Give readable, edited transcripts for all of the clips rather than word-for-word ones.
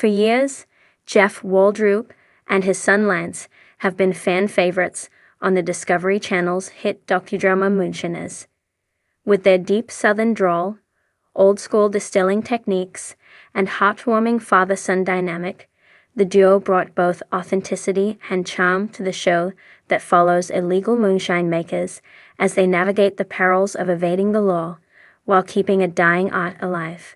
For years, Jeff Waldrop and his son Lance have been fan favorites on the Discovery Channel's hit docudrama Moonshiners. With their deep southern drawl, old-school distilling techniques, and heartwarming father-son dynamic, the duo brought both authenticity and charm to the show that follows illegal moonshine makers as they navigate the perils of evading the law while keeping a dying art alive.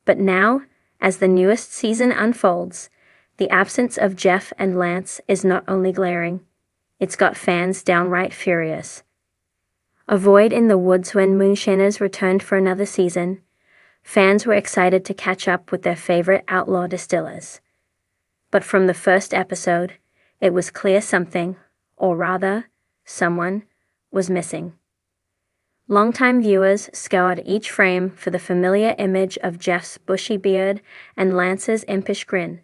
But now, as the newest season unfolds, the absence of Jeff and Lance is not only glaring, it's got fans downright furious. A void in the woods when Moonshiners returned for another season, fans were excited to catch up with their favorite outlaw distillers. But from the first episode, it was clear something, or rather, someone, was missing. Longtime viewers scoured each frame for the familiar image of Jeff's bushy beard and Lance's impish grin,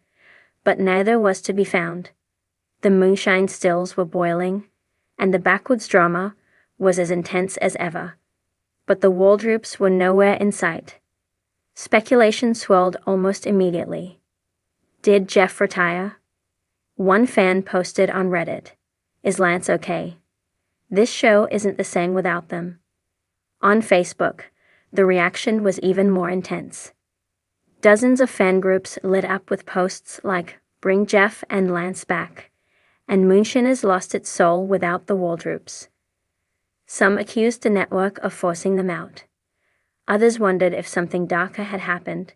but neither was to be found. The moonshine stills were boiling, and the backwoods drama was as intense as ever. But the Waldrops were nowhere in sight. Speculation swirled almost immediately. Did Jeff retire? One fan posted on Reddit, "Is Lance okay? This show isn't the same without them." On Facebook, the reaction was even more intense. Dozens of fan groups lit up with posts like, "Bring Jeff and Lance back," and Moonshiners lost its soul without the Waldrops. Some accused the network of forcing them out. Others wondered if something darker had happened,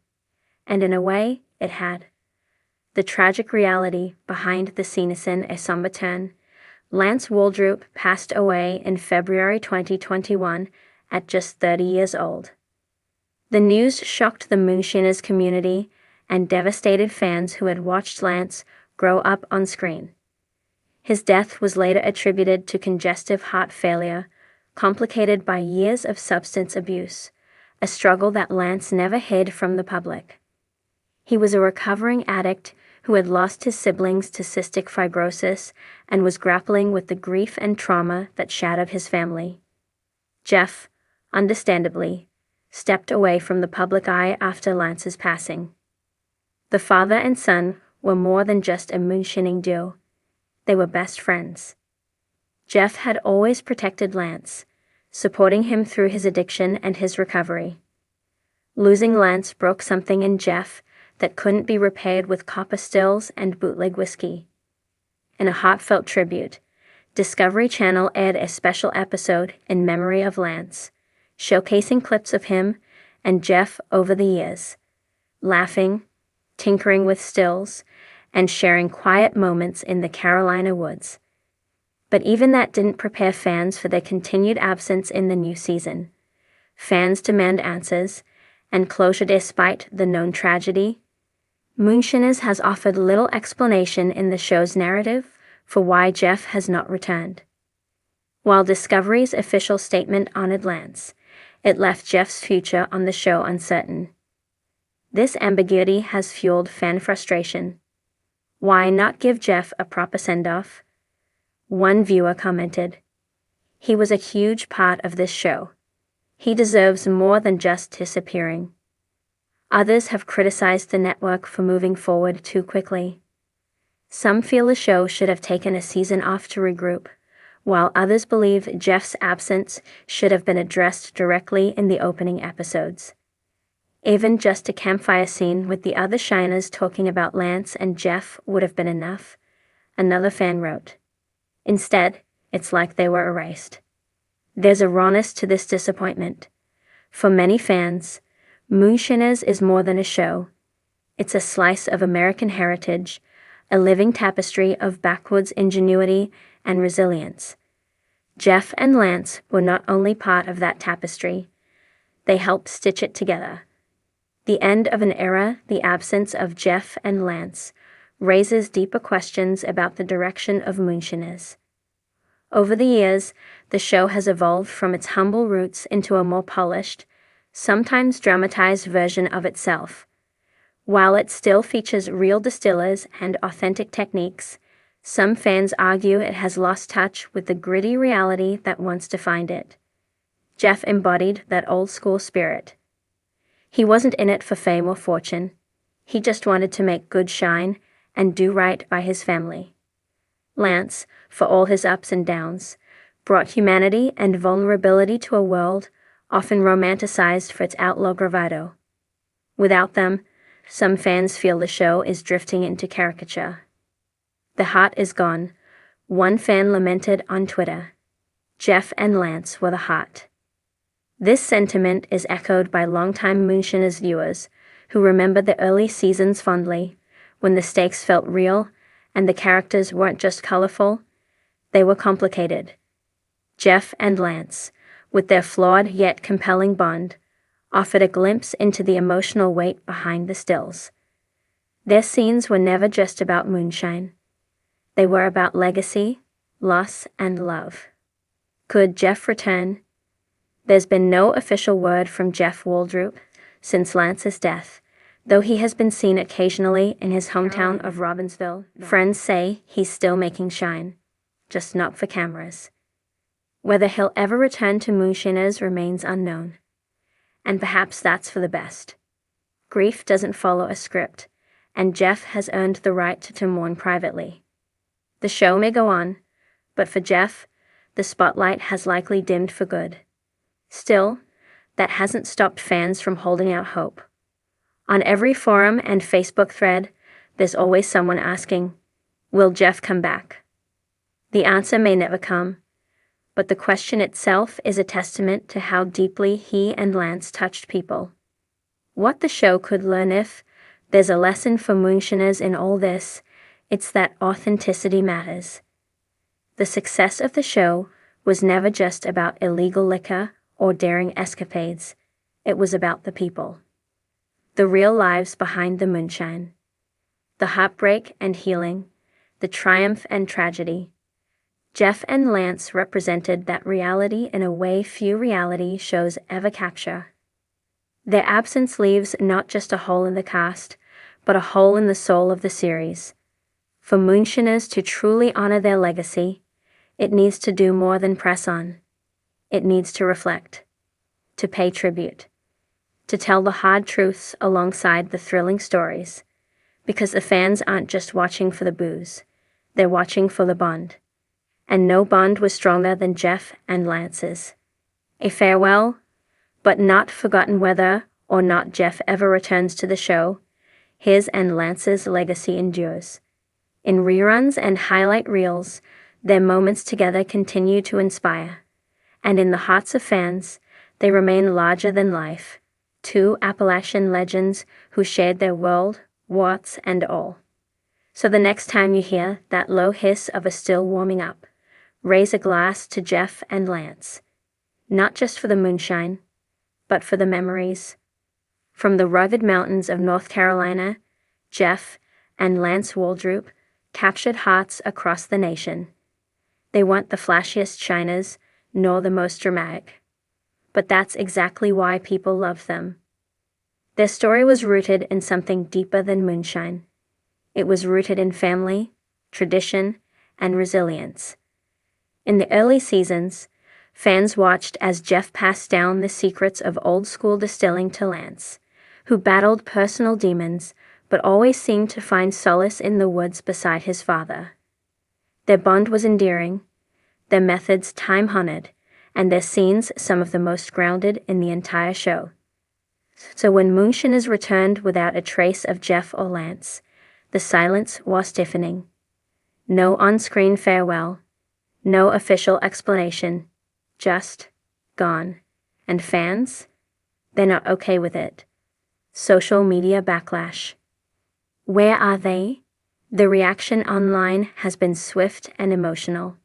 and in a way, it had. The tragic reality behind the scene is a somber turn. Lance Waldrop passed away in February 2021 at just 30 years old. The news shocked the Moonshiners community and devastated fans who had watched Lance grow up on screen. His death was later attributed to congestive heart failure, complicated by years of substance abuse, a struggle that Lance never hid from the public. He was a recovering addict who had lost his siblings to cystic fibrosis and was grappling with the grief and trauma that shattered his family. Jeff, understandably, stepped away from the public eye after Lance's passing. The father and son were more than just a moonshining duo. They were best friends. Jeff had always protected Lance, supporting him through his addiction and his recovery. Losing Lance broke something in Jeff that couldn't be repaired with copper stills and bootleg whiskey. In a heartfelt tribute, Discovery Channel aired a special episode in memory of Lance, showcasing clips of him and Jeff over the years, laughing, tinkering with stills, and sharing quiet moments in the Carolina woods. But even that didn't prepare fans for their continued absence in the new season. Fans demand answers and closure despite the known tragedy. Moonshiners has offered little explanation in the show's narrative for why Jeff has not returned. While Discovery's official statement honored Lance, it left Jeff's future on the show uncertain. This ambiguity has fueled fan frustration. Why not give Jeff a proper send-off? One viewer commented, "He was a huge part of this show. He deserves more than just disappearing." Others have criticized the network for moving forward too quickly. Some feel the show should have taken a season off to regroup, while others believe Jeff's absence should have been addressed directly in the opening episodes. Even just a campfire scene with the other Shiners talking about Lance and Jeff would have been enough, another fan wrote. Instead, it's like they were erased. There's a rawness to this disappointment. For many fans, Moonshiners is more than a show. It's a slice of American heritage, a living tapestry of backwoods ingenuity and resilience. Jeff and Lance were not only part of that tapestry, they helped stitch it together. The end of an era, the absence of Jeff and Lance, raises deeper questions about the direction of Moonshiners. Over the years, the show has evolved from its humble roots into a more polished, sometimes dramatized version of itself. While it still features real distillers and authentic techniques, some fans argue it has lost touch with the gritty reality that once defined it. Jeff embodied that old-school spirit. He wasn't in it for fame or fortune. He just wanted to make good shine and do right by his family. Lance, for all his ups and downs, brought humanity and vulnerability to a world often romanticized for its outlaw bravado. Without them, some fans feel the show is drifting into caricature. The heart is gone, one fan lamented on Twitter. Jeff and Lance were the heart. This sentiment is echoed by longtime Moonshiners viewers who remember the early seasons fondly, when the stakes felt real and the characters weren't just colorful, they were complicated. Jeff and Lance, with their flawed yet compelling bond, offered a glimpse into the emotional weight behind the stills. Their scenes were never just about moonshine. They were about legacy, loss, and love. Could Jeff return? There's been no official word from Jeff Waldrop since Lance's death, though he has been seen occasionally in his hometown of Robbinsville. Friends say he's still making shine, just not for cameras. Whether he'll ever return to Moonshiners remains unknown. And perhaps that's for the best. Grief doesn't follow a script, and Jeff has earned the right to mourn privately. The show may go on, but for Jeff, the spotlight has likely dimmed for good. Still, that hasn't stopped fans from holding out hope. On every forum and Facebook thread, there's always someone asking, will Jeff come back? The answer may never come, but the question itself is a testament to how deeply he and Lance touched people. What the show could learn, if there's a lesson for Moonshiners in all this, it's that authenticity matters. The success of the show was never just about illegal liquor or daring escapades. It was about the people. The real lives behind the moonshine. The heartbreak and healing, the triumph and tragedy. Jeff and Lance represented that reality in a way few reality shows ever capture. Their absence leaves not just a hole in the cast, but a hole in the soul of the series. For Moonshiners to truly honor their legacy, it needs to do more than press on. It needs to reflect, to pay tribute, to tell the hard truths alongside the thrilling stories, because the fans aren't just watching for the booze, they're watching for the bond. And no bond was stronger than Jeff and Lance's. A farewell, but not forgotten whether or not Jeff ever returns to the show. His and Lance's legacy endures. In reruns and highlight reels, their moments together continue to inspire. And in the hearts of fans, they remain larger than life. Two Appalachian legends who shared their world, warts and all. So the next time you hear that low hiss of a still warming up, raise a glass to Jeff and Lance. Not just for the moonshine, but for the memories. From the rugged mountains of North Carolina, Jeff and Lance Waldrop captured hearts across the nation. They weren't the flashiest shiners, nor the most dramatic. But that's exactly why people love them. Their story was rooted in something deeper than moonshine. It was rooted in family, tradition, and resilience. In the early seasons, fans watched as Jeff passed down the secrets of old-school distilling to Lance, who battled personal demons but always seemed to find solace in the woods beside his father. Their bond was endearing, their methods time-honored, and their scenes some of the most grounded in the entire show. So when Moonshiners returned without a trace of Jeff or Lance, the silence was stiffening. No on-screen farewell, no official explanation, just gone. And fans? They're not okay with it. Social media backlash. Where are they? The reaction online has been swift and emotional.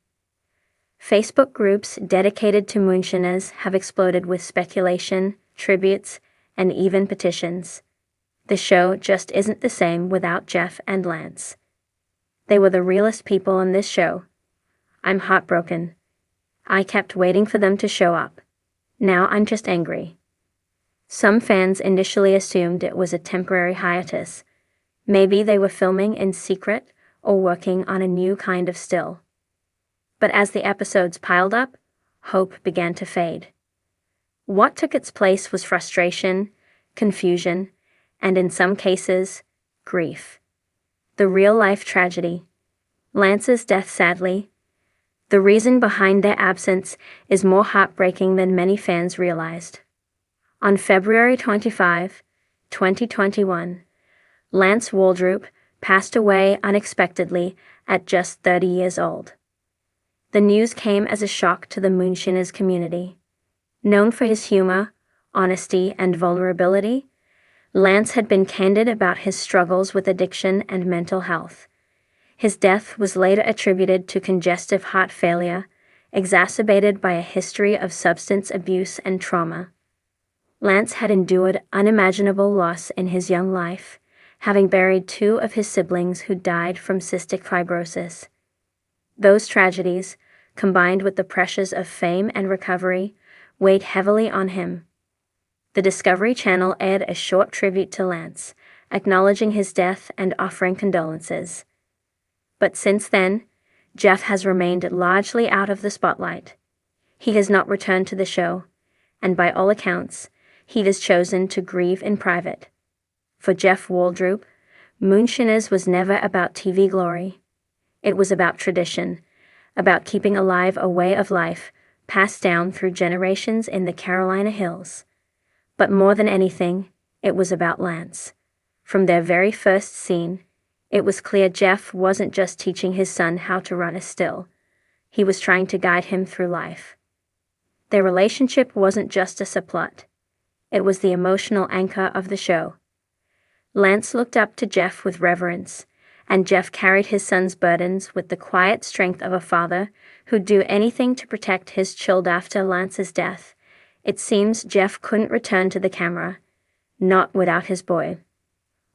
Facebook groups dedicated to Moonshiners have exploded with speculation, tributes, and even petitions. The show just isn't the same without Jeff and Lance. They were the realest people on this show. I'm heartbroken. I kept waiting for them to show up. Now I'm just angry. Some fans initially assumed it was a temporary hiatus. Maybe they were filming in secret or working on a new kind of still. But as the episodes piled up, hope began to fade. What took its place was frustration, confusion, and in some cases, grief. The real-life tragedy. Lance's death, sadly. The reason behind their absence is more heartbreaking than many fans realized. On February 25, 2021, Lance Waldroup passed away unexpectedly at just 30 years old. The news came as a shock to the Moonshiners community. Known for his humor, honesty, and vulnerability, Lance had been candid about his struggles with addiction and mental health. His death was later attributed to congestive heart failure, exacerbated by a history of substance abuse and trauma. Lance had endured unimaginable loss in his young life, having buried 2 of his siblings who died from cystic fibrosis. Those tragedies, combined with the pressures of fame and recovery, weighed heavily on him. The Discovery Channel aired a short tribute to Lance, acknowledging his death and offering condolences. But since then, Jeff has remained largely out of the spotlight. He has not returned to the show, and by all accounts, he has chosen to grieve in private. For Jeff Waldroup, Moonshiners was never about TV glory. It was about tradition, about keeping alive a way of life passed down through generations in the Carolina Hills. But more than anything, it was about Lance. From their very first scene, it was clear Jeff wasn't just teaching his son how to run a still. He was trying to guide him through life. Their relationship wasn't just a subplot. It was the emotional anchor of the show. Lance looked up to Jeff with reverence, and Jeff carried his son's burdens with the quiet strength of a father who'd do anything to protect his child. After Lance's death, it seems Jeff couldn't return to the camera, not without his boy.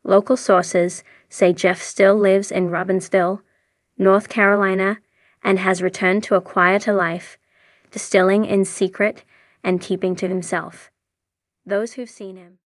Local sources say Jeff still lives in Robbinsville, North Carolina, and has returned to a quieter life, distilling in secret and keeping to himself. Those who've seen him